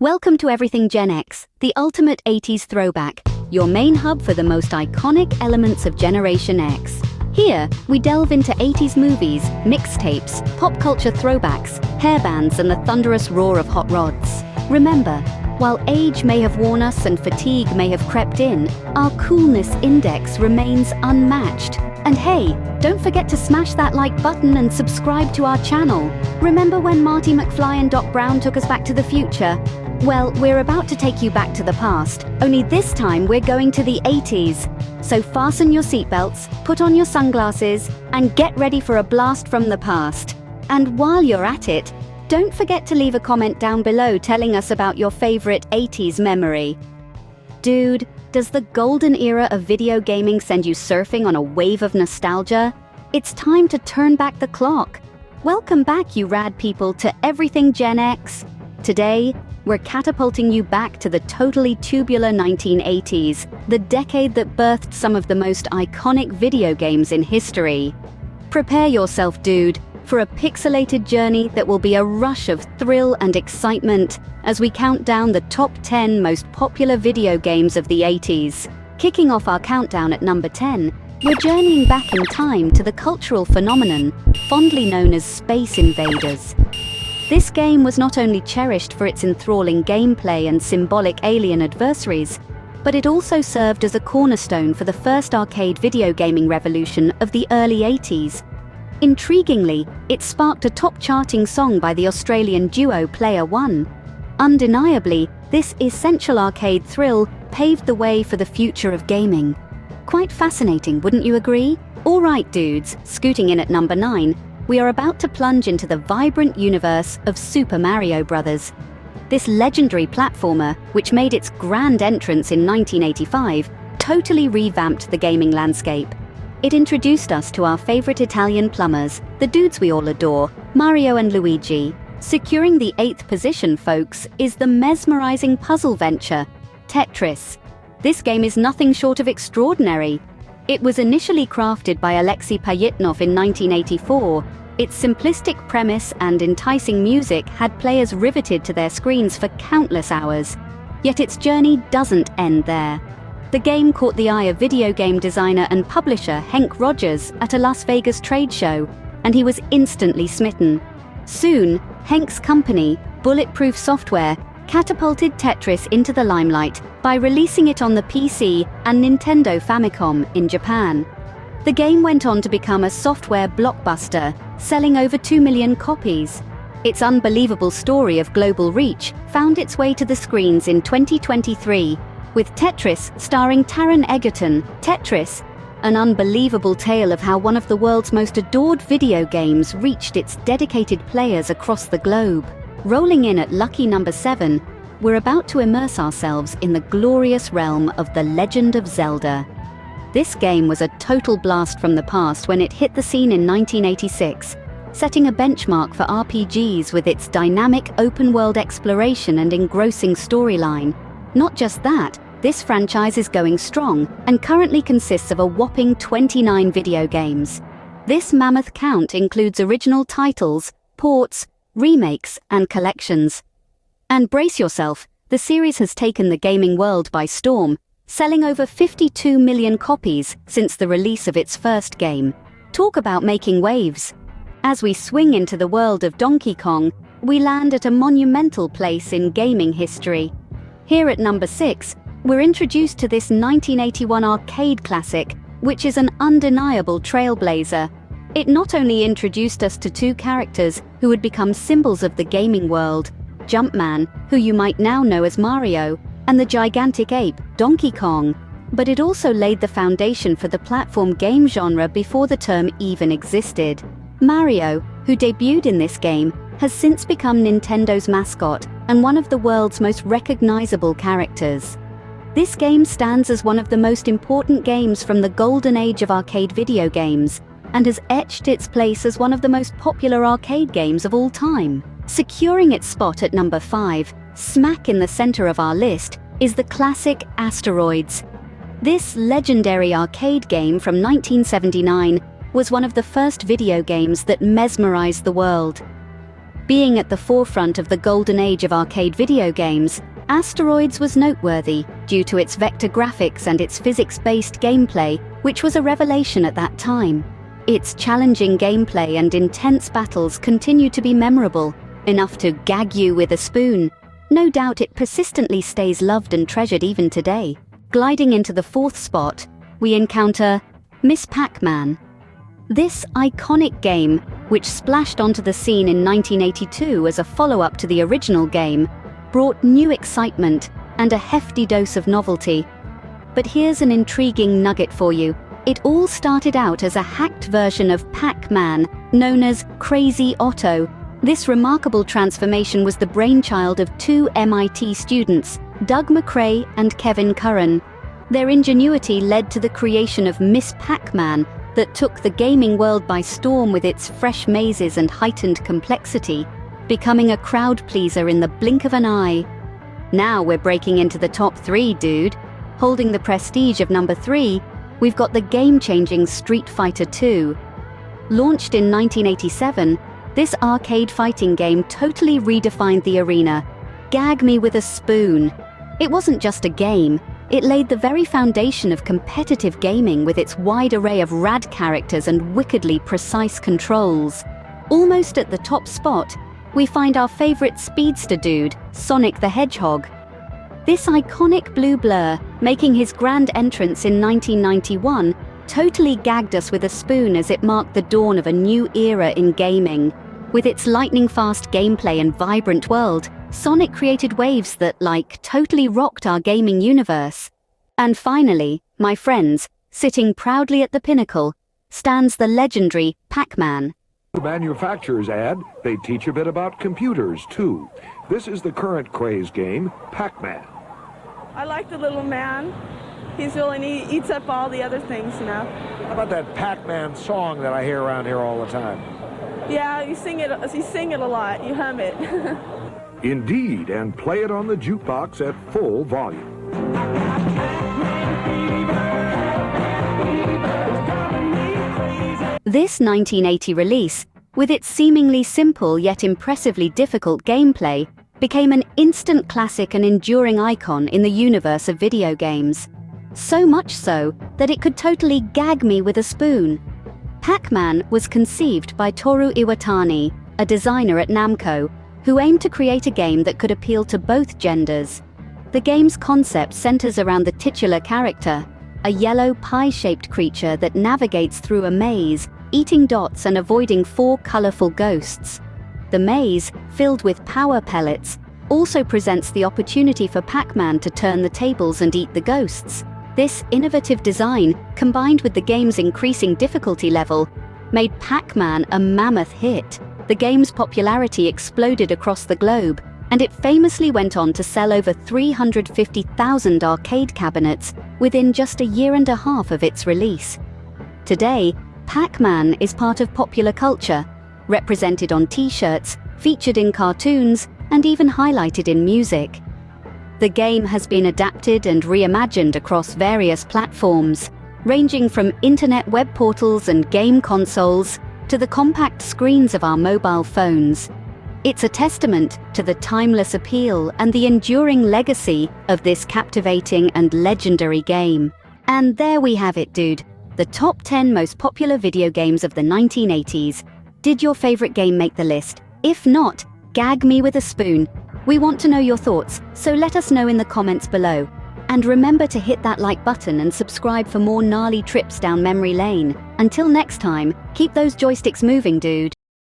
Welcome to Everything Gen X, the ultimate 80s throwback, your main hub for the most iconic elements of Generation X. Here, we delve into 80s movies, mixtapes, pop culture throwbacks, hairbands, and the thunderous roar of hot rods. Remember, while age may have worn us and fatigue may have crept in, our coolness index remains unmatched. And hey, don't forget to smash that like button and subscribe to our channel. Remember when Marty McFly and Doc Brown took us back to the future? Well, we're about to take you back to the past, only this time we're going to the 80s. So fasten your seatbelts, put on your sunglasses, and get ready for a blast from the past. And while you're at it, don't forget to leave a comment down below telling us about your favorite 80s memory. Dude, does the golden era of video gaming send you surfing on a wave of nostalgia? It's time to turn back the clock. Welcome back, you rad people, to Everything Gen X. Today, we're catapulting you back to the totally tubular 1980s, the decade that birthed some of the most iconic video games in history. Prepare yourself, dude, for a pixelated journey that will be a rush of thrill and excitement as we count down the top 10 most popular video games of the 80s. Kicking off our countdown at number 10, we're journeying back in time to the cultural phenomenon fondly known as Space Invaders. This game was not only cherished for its enthralling gameplay and symbolic alien adversaries, but it also served as a cornerstone for the first arcade video gaming revolution of the early 80s. Intriguingly, it sparked a top-charting song by the Australian duo Player One. Undeniably, this essential arcade thrill paved the way for the future of gaming. Quite fascinating, wouldn't you agree? Alright dudes, scooting in at number 9, we are about to plunge into the vibrant universe of Super Mario Bros. This legendary platformer, which made its grand entrance in 1985, totally revamped the gaming landscape. It introduced us to our favorite Italian plumbers, the dudes we all adore, Mario and Luigi. Securing the 8th position, folks, is the mesmerizing puzzle venture, Tetris. This game is nothing short of extraordinary. It was initially crafted by Alexei Payitnov in 1984. Its simplistic premise and enticing music had players riveted to their screens for countless hours. Yet its journey doesn't end there. The game caught the eye of video game designer and publisher Henk Rogers at a Las Vegas trade show, and he was instantly smitten. Soon, Henk's company, Bulletproof Software, catapulted Tetris into the limelight by releasing it on the PC and Nintendo Famicom in Japan. The game went on to become a software blockbuster, selling over 2 million copies. Its unbelievable story of global reach found its way to the screens in 2023, with Tetris starring Taron Egerton. Tetris, an unbelievable tale of how one of the world's most adored video games reached its dedicated players across the globe. Rolling in at lucky number 7, we're about to immerse ourselves in the glorious realm of The Legend of Zelda. This game was a total blast from the past when it hit the scene in 1986, setting a benchmark for RPGs with its dynamic open-world exploration and engrossing storyline. Not just that, this franchise is going strong and currently consists of a whopping 29 video games. This mammoth count includes original titles, ports, remakes, and collections. And brace yourself, the series has taken the gaming world by storm, selling over 52 million copies since the release of its first game. Talk about making waves. As we swing into the world of Donkey Kong, we land at a monumental place in gaming history. Here at number 6, we're introduced to this 1981 arcade classic, which is an undeniable trailblazer. It not only introduced us to two characters who would become symbols of the gaming world, Jumpman, who you might now know as Mario, and the gigantic ape, Donkey Kong, but it also laid the foundation for the platform game genre before the term even existed. Mario, who debuted in this game, has since become Nintendo's mascot and one of the world's most recognizable characters. This game stands as one of the most important games from the golden age of arcade video games, and has etched its place as one of the most popular arcade games of all time. Securing its spot at number 5, smack in the center of our list, is the classic Asteroids. This legendary arcade game from 1979 was one of the first video games that mesmerized the world. Being at the forefront of the golden age of arcade video games, Asteroids was noteworthy due to its vector graphics and its physics-based gameplay, which was a revelation at that time. Its challenging gameplay and intense battles continue to be memorable, enough to gag you with a spoon. No doubt it persistently stays loved and treasured even today. Gliding into the fourth spot, we encounter Miss Pac-Man. This iconic game, which splashed onto the scene in 1982 as a follow-up to the original game, brought new excitement and a hefty dose of novelty. But here's an intriguing nugget for you. It all started out as a hacked version of Pac-Man, known as Crazy Otto. This remarkable transformation was the brainchild of two MIT students, Doug McRae and Kevin Curran. Their ingenuity led to the creation of Miss Pac-Man that took the gaming world by storm with its fresh mazes and heightened complexity, becoming a crowd pleaser in the blink of an eye. Now we're breaking into the top 3, dude. Holding the prestige of number 3, we've got the game-changing Street Fighter II. Launched in 1987, this arcade fighting game totally redefined the arena. Gag me with a spoon. It wasn't just a game, it laid the very foundation of competitive gaming with its wide array of rad characters and wickedly precise controls. Almost at the top spot, we find our favorite speedster dude, Sonic the Hedgehog. This iconic blue blur, making his grand entrance in 1991, totally gagged us with a spoon as it marked the dawn of a new era in gaming. With its lightning-fast gameplay and vibrant world, Sonic created waves that, totally rocked our gaming universe. And finally, my friends, sitting proudly at the pinnacle, stands the legendary Pac-Man. The manufacturers add they teach a bit about computers, too. This is the current craze game, Pac-Man. I like the little man. He's really neat. He eats up all the other things, you know. How about that Pac-Man song that I hear around here all the time? Yeah, you sing it a lot. You hum it. Indeed, and play it on the jukebox at full volume. This 1980 release, with its seemingly simple yet impressively difficult gameplay, became an instant classic and enduring icon in the universe of video games. So much so that it could totally gag me with a spoon. Pac-Man was conceived by Toru Iwatani, a designer at Namco, who aimed to create a game that could appeal to both genders. The game's concept centers around the titular character, a yellow pie-shaped creature that navigates through a maze, eating dots and avoiding 4 colorful ghosts. The maze, filled with power pellets, also presents the opportunity for Pac-Man to turn the tables and eat the ghosts. This innovative design, combined with the game's increasing difficulty level, made Pac-Man a mammoth hit. The game's popularity exploded across the globe, and it famously went on to sell over 350,000 arcade cabinets within just a year and a half of its release. Today, Pac-Man is part of popular culture, represented on t-shirts, featured in cartoons, and even highlighted in music. The game has been adapted and reimagined across various platforms, ranging from internet web portals and game consoles to the compact screens of our mobile phones. It's a testament to the timeless appeal and the enduring legacy of this captivating and legendary game. And there we have it, dude. The top 10 most popular video games of the 1980s. Did your favorite game make the list? If not, gag me with a spoon. We want to know your thoughts, so let us know in the comments below. And remember to hit that like button and subscribe for more gnarly trips down memory lane. Until next time, keep those joysticks moving, dude.